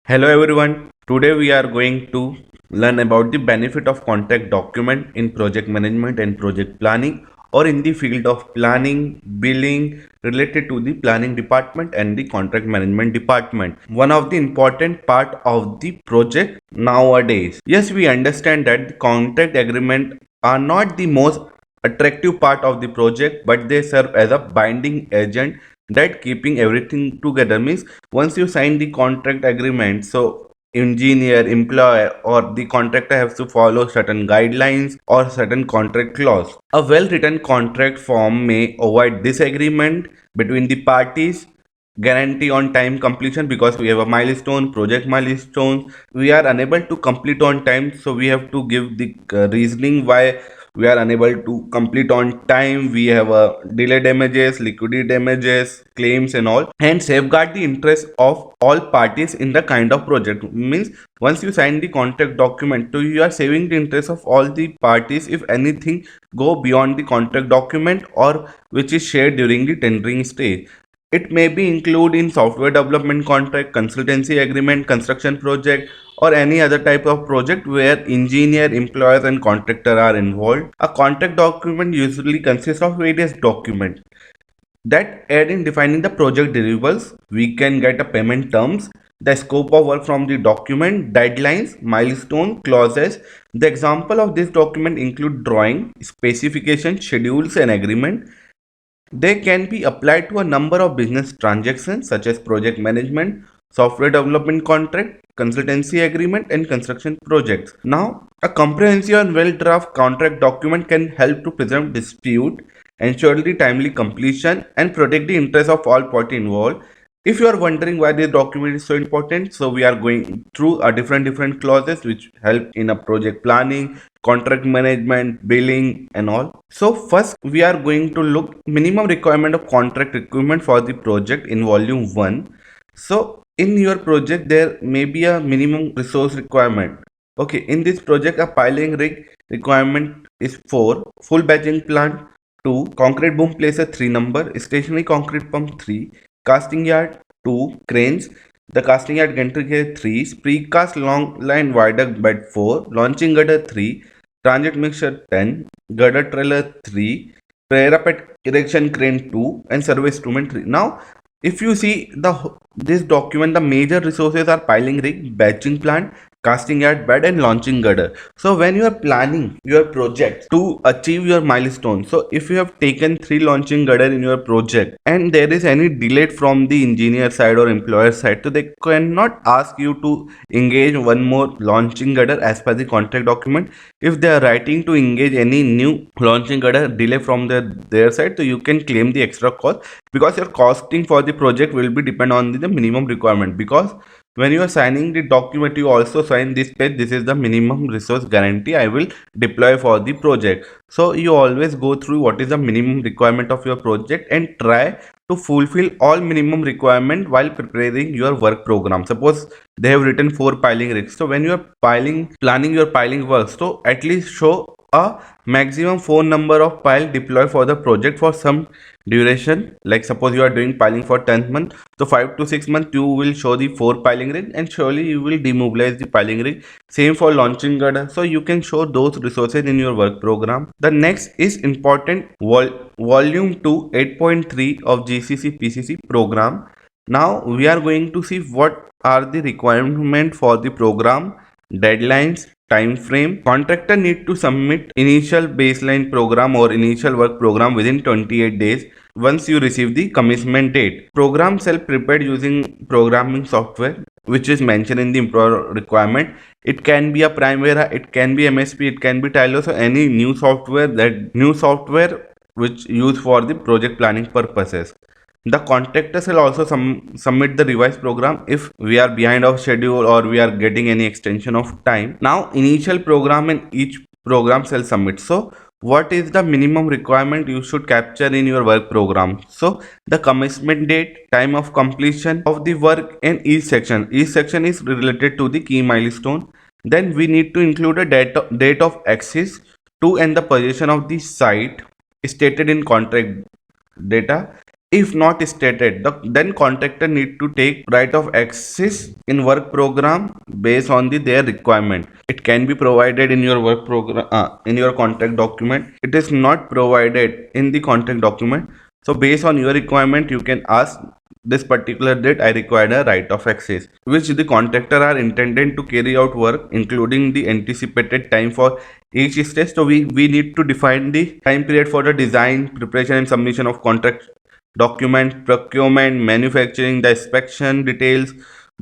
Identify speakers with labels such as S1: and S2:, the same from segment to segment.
S1: Hello everyone. Today we are going to learn about the benefit of contract document in project management and project planning or in the field of planning, billing related to the planning department and the contract management department. One of the important part of the project nowadays. Yes, we understand that the contract agreement are not the most attractive part of the project, but they serve as a binding agent that keeping everything together. Means once you sign the contract agreement, so engineer, employer or the contractor has to follow certain guidelines or certain contract clause. A well written contract form may avoid disagreement between the parties, guarantee on time completion because we have a milestone, project milestone, we are unable to complete on time, so we have to give the reasoning why we are unable to complete on time. We have a delay damages, liquidity damages, claims and all, and safeguard the interest of all parties in the kind of project. Means once you sign the contract document, so you are saving the interest of all the parties if anything go beyond the contract document or which is shared during the tendering stage. It may be included in software development contract, consultancy agreement, construction project, or any other type of project where engineer, employers, and contractor are involved. A contract document usually consists of various documents that aid in defining the project deliverables. We can get a payment terms, the scope of work from the document, deadlines, milestone clauses. The example of this document include drawing, specification, schedules, and agreement. They can be applied to a number of business transactions such as project management, software development contract, consultancy agreement, and construction projects. Now, a comprehensive and well-drafted contract document can help to preserve dispute, ensure the timely completion, and protect the interests of all parties involved. If you are wondering why this document is so important, so we are going through a different clauses which help in a project planning, contract management, billing and all. So first we are going to look minimum requirement of contract requirement for the project in volume 1. So in your project there may be a minimum resource requirement. Okay, in this project a piling rig requirement is 4, full batching plant 2, concrete boom placer 3 number, stationary concrete pump 3, casting yard 2, cranes, the casting yard gantry gear 3, precast long line viaduct bed 4, launching girder 3, transit mixture 10, girder trailer 3, parapet erection crane 2, and survey instrument 3. Now, if you see this document, the major resources are piling rig, batching plant, casting yard bed, and launching girder. So when you are planning your project to achieve your milestone, so if you have taken 3 launching girder in your project and there is any delay from the engineer side or employer side, so they cannot ask you to engage one more launching girder as per the contract document. If they are writing to engage any new launching girder delay from their side, so you can claim the extra cost because your costing for the project will be depend on the minimum requirement. Because when you are signing the document, you also sign this page, this is the minimum resource guarantee I will deploy for the project. So you always go through what is the minimum requirement of your project and try to fulfill all minimum requirement while preparing your work program. Suppose they have written 4 piling rigs, so when you are planning your piling work, so at least show a maximum 4 number of pile deploy for the project for some duration. Like suppose you are doing piling for 10th month, so 5 to 6 months you will show the 4 piling rig and surely you will demobilize the piling rig. Same for launching girder, so you can show those resources in your work program. The next is important volume 2 8.3 of GCC PCC program. Now we are going to see what are the requirement for the program, deadlines, time frame. Contractor need to submit initial baseline program or initial work program within 28 days once you receive the commitment date. Program self-prepared using programming software which is mentioned in the employer requirement. It can be a Primavera, it can be MSP, it can be Tyler, so any new software which used for the project planning purposes. The contractors will also submit the revised program if we are behind of schedule or we are getting any extension of time. Now initial program and each program shall submit. So what is the minimum requirement you should capture in your work program? So the commencement date, time of completion of the work, and each section is related to the key milestone. Then we need to include a date of access to and the position of the site stated in contract data, If not stated, then contractor need to take right of access in work program based on their requirement. It can be provided in your work program, in your contract document. It is not provided in the contract document. So based on your requirement, you can ask this particular date I require a right of access, which the contractor are intended to carry out work, including the anticipated time for each stage. So we need to define the time period for the design, preparation and submission of contract document, procurement, manufacturing, the inspection details,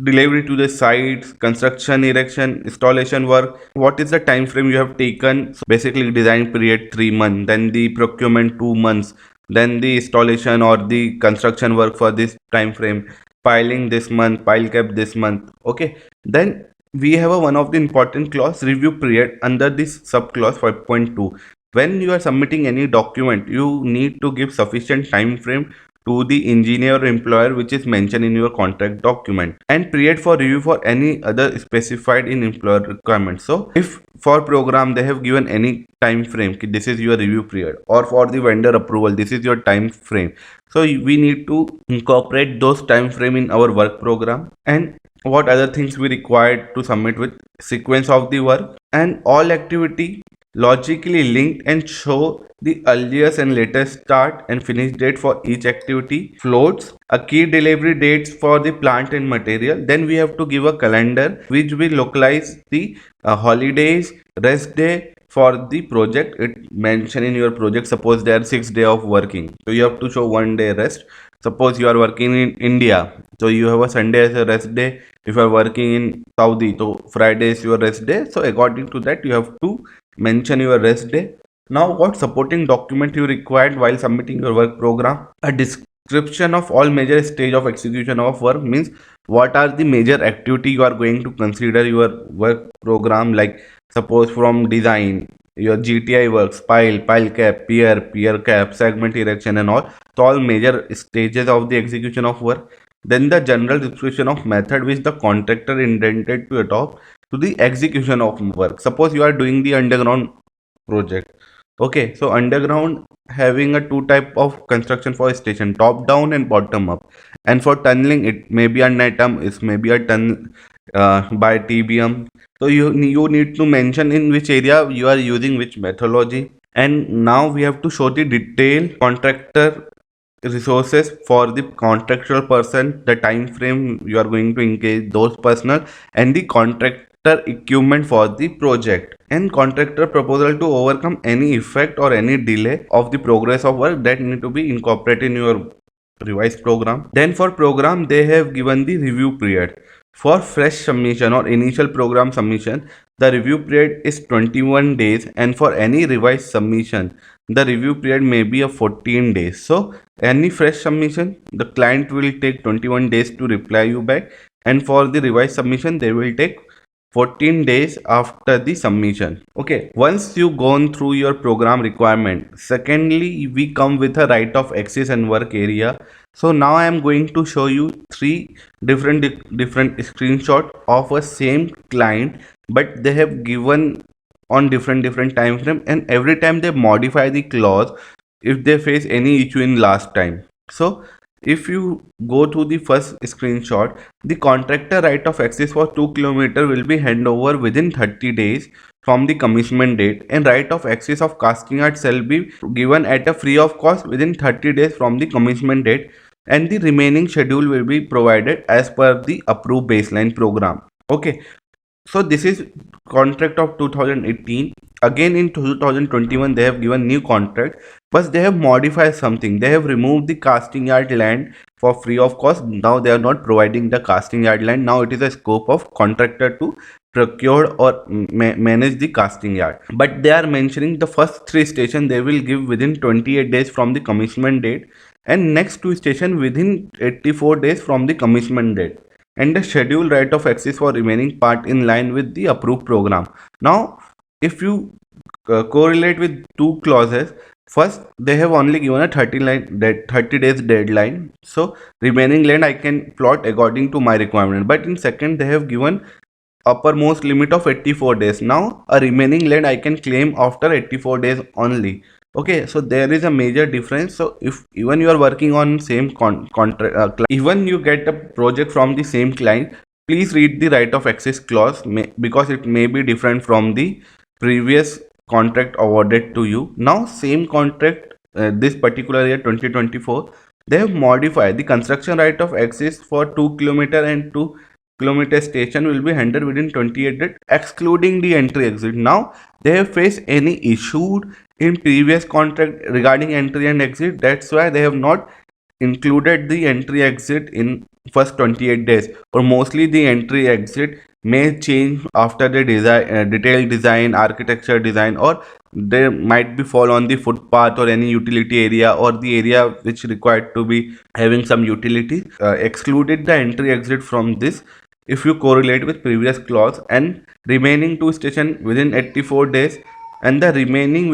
S1: delivery to the sites, construction, erection, installation work. What is the time frame you have taken? So basically design period 3 months, then the procurement 2 months, then the installation or the construction work for this time frame, piling this month, pile cap this month. Okay, then we have one of the important clause, review period, under this sub clause 5.2. When you are submitting any document, you need to give sufficient time frame to the engineer or employer which is mentioned in your contract document, and period for review for any other specified in employer requirement. So if for program they have given any time frame, this is your review period, or for the vendor approval this is your time frame, so we need to incorporate those time frame in our work program. And what other things we required to submit with sequence of the work, and all activity logically linked and show the earliest and latest start and finish date for each activity, floats, a key delivery dates for the plant and material. Then we have to give a calendar which will localize the holidays, rest day for the project. It mentioned in your project, suppose there are 6 days of working, so you have to show 1 day rest. Suppose you are working in India, so you have a Sunday as a rest day. If you are working in Saudi, so Friday is your rest day. So according to that you have to mention your rest day. Now what supporting document you required while submitting your work program? A description of all major stage of execution of work, means what are the major activity you are going to consider your work program, like suppose from design, your GTI works, pile cap, pier cap, segment erection and all. So all major stages of the execution of work. Then the general description of method which the contractor intended to adopt to the execution of work. Suppose you are doing the underground project. Okay, so underground having a two type of construction for a station, top down and bottom up. And for tunneling, it may be an atom, it may be a ton by TBM. So you need to mention in which area you are using which methodology. And now we have to show the detailed contractor resources for the contractual person, the time frame you are going to engage those personnel, and the contractor equipment for the project, and contractor proposal to overcome any effect or any delay of the progress of work that need to be incorporated in your revised program. Then for program they have given the review period. For fresh submission or initial program submission, the review period is 21 days, and for any revised submission the review period may be a 14 days. So any fresh submission, the client will take 21 days to reply you back, and for the revised submission they will take 14 days after the submission. Okay, once you gone through your program requirement, secondly we come with a right of access and work area. So now I am going to show you three different screenshot of a same client, but they have given on different time frame, and every time they modify the clause if they face any issue in last time. So if you go to the first screenshot, the contractor right of access for 2 km will be hand over within 30 days from the commissionment date, and right of access of casting yard shall be given at a free of cost within 30 days from the commissionment date, and the remaining schedule will be provided as per the approved baseline program. Okay, so this is contract of 2018. Again in 2021 they have given new contract, but they have modified something. They have removed the casting yard land for free of cost. Now they are not providing the casting yard land. Now it is a scope of contractor to procure or manage the casting yard. But they are mentioning the first three station they will give within 28 days from the commissionment date, and next two station within 84 days from the commissionment date, and the schedule right of access for remaining part in line with the approved program. Now if you correlate with two clauses, first they have only given a 30 days deadline, so remaining land I can plot according to my requirement. But in second they have given uppermost limit of 84 days. Now a remaining land I can claim after 84 days only. Okay, so there is a major difference. So if even you are working on same contract, even you get a project from the same client, please read the right of access clause because it may be different from the previous contract awarded to you. Now, same contract, this particular year 2024, they have modified the construction right of access for 2 kilometer and 2 kilometer station will be handled within 28 days, excluding the entry exit. Now, they have faced any issue in previous contract regarding entry and exit. That's why they have not included the entry exit in first 28 days, or mostly the entry exit may change after the design, detailed design, architecture design, or they might be fall on the footpath or any utility area or the area which required to be having some utility. Excluded the entry exit from this if you correlate with previous clause, and remaining two station within 84 days, and the remaining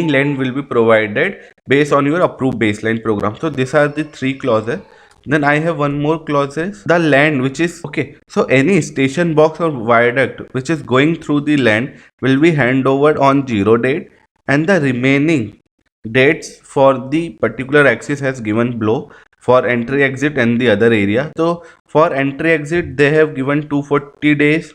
S1: land will be provided based on your approved baseline program. So these are the three clauses. Then I have one more clauses. The land which is okay. So any station box or viaduct which is going through the land will be handed over on zero date, and the remaining dates for the particular axis has given below for entry exit and the other area. So for entry exit they have given 240 days,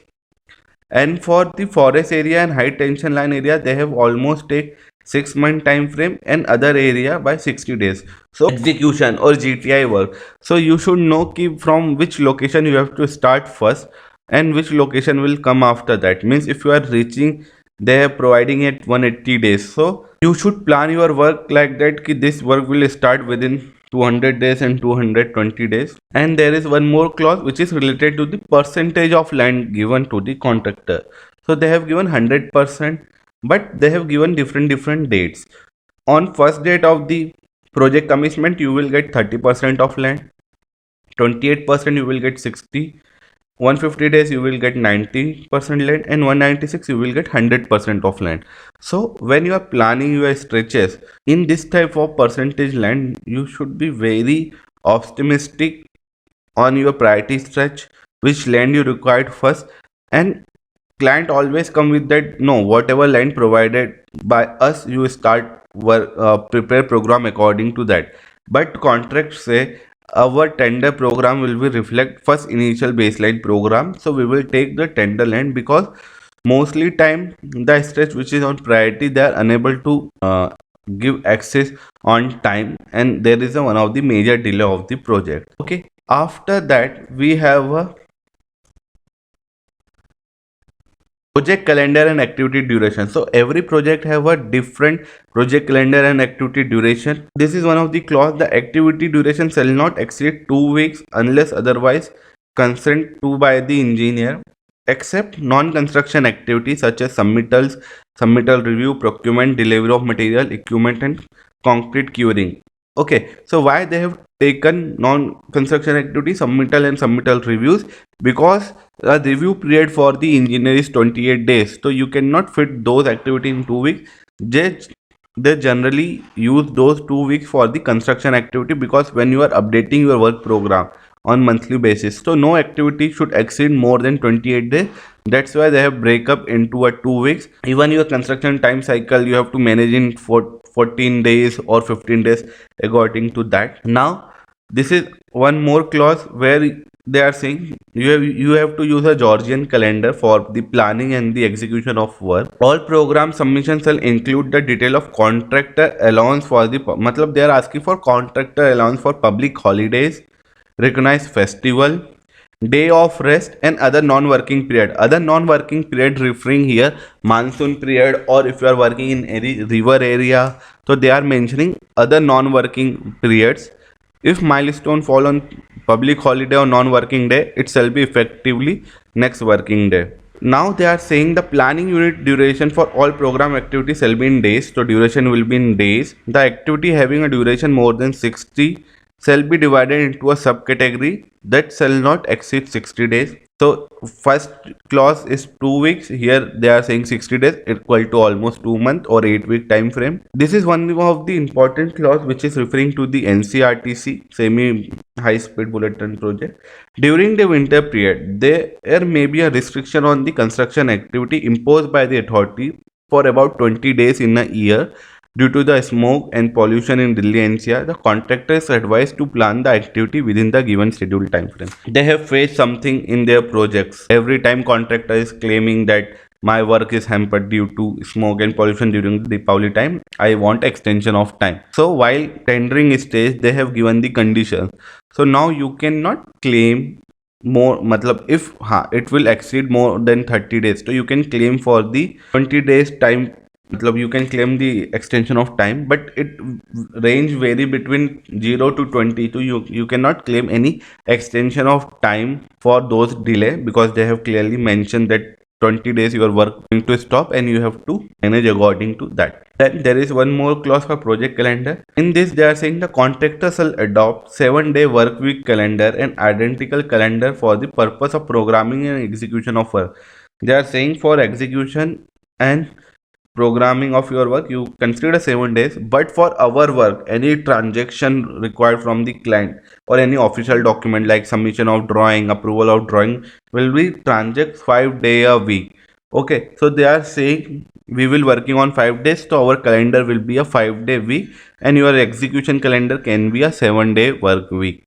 S1: and for the forest area and high tension line area they have almost take 6 month time frame, and other area by 60 days. So execution or GTI work, so you should know keep from which location you have to start first and which location will come after that. Means if you are reaching, they are providing it 180 days, so you should plan your work like that ki this work will start within 200 days and 220 days. And there is one more clause which is related to the percentage of land given to the contractor. So they have given 100%, but they have given different dates. On first date of the project commencement you will get 30% of land, 28% you will get 60, 150 days you will get 90% land, and 196 you will get 100% of land. So when you are planning your stretches in this type of percentage land, you should be very optimistic on your priority stretch, which land you required first. And client always come with that, no, whatever land provided by us you start work, prepare program according to that. But contracts say our tender program will be reflect first initial baseline program, so we will take the tender land because mostly time the stretch which is on priority they are unable to give access on time, and there is one of the major delay of the project. Okay, after that we have a project calendar and activity duration. So every project have a different project calendar and activity duration. This is one of the clause: the activity duration shall not exceed 2 weeks unless otherwise consent to by the engineer, except non-construction activities such as submittal review, procurement, delivery of material, equipment, and concrete curing. Okay, so why they have taken non-construction activity, submittal and submittal reviews? Because the review period for the engineer is 28 days, so you cannot fit those activity in 2 weeks. they, they generally use those 2 weeks for the construction activity, because when you are updating your work program on monthly basis, so no activity should exceed more than 28 days. That's why they have break up into a 2 weeks. Even your construction time cycle you have to manage in 14 days or 15 days according to that. Now this is one more clause where they are saying you have to use a Georgian calendar for the planning and the execution of work. All program submissions shall include the detail of contractor allowance for the matlab they are asking for contractor allowance for public holidays, recognized festival, day of rest, and other non-working period. Other non-working period referring here monsoon period, or if you are working in any river area, so they are mentioning other non-working periods. If milestone fall on public holiday or non-working day, it shall be effectively next working day. Now they are saying the planning unit duration for all program activities shall be in days. So duration will be in days. The activity having a duration more than 60 shall be divided into a subcategory that shall not exceed 60 days. So first clause is 2 weeks. Here they are saying 60 days equal to almost 2 months or 8 week time frame. This is one of the important clause which is referring to the NCRTC semi high speed bullet train project. During the winter period, there may be a restriction on the construction activity imposed by the authority for about 20 days in a year due to the smoke and pollution in Delhi NCR. The contractor is advised to plan the activity within the given scheduled time frame. They have faced something in their projects. Every time contractor is claiming that my work is hampered due to smoke and pollution during the Deepavali time, I want extension of time. So while tendering stage, they have given the conditions. So now you cannot claim more, matlab if it will exceed more than 30 days, so you can claim for the 20 days time, matlab you can claim the extension of time, but it range vary between 0 to 20, so you cannot claim any extension of time for those delay, because they have clearly mentioned that 20 days your work going to stop and you have to manage according to that. Then there is one more clause for project calendar. In this they are saying the contractor shall adopt 7-day work week calendar and identical calendar for the purpose of programming and execution of work. They are saying for execution and programming of your work you consider 7 days, but for our work any transaction required from the client or any official document like submission of drawing, approval of drawing, will be transact 5 day a week. Okay, so they are saying we will working on 5 days, so our calendar will be a 5-day week and your execution calendar can be a 7-day work week.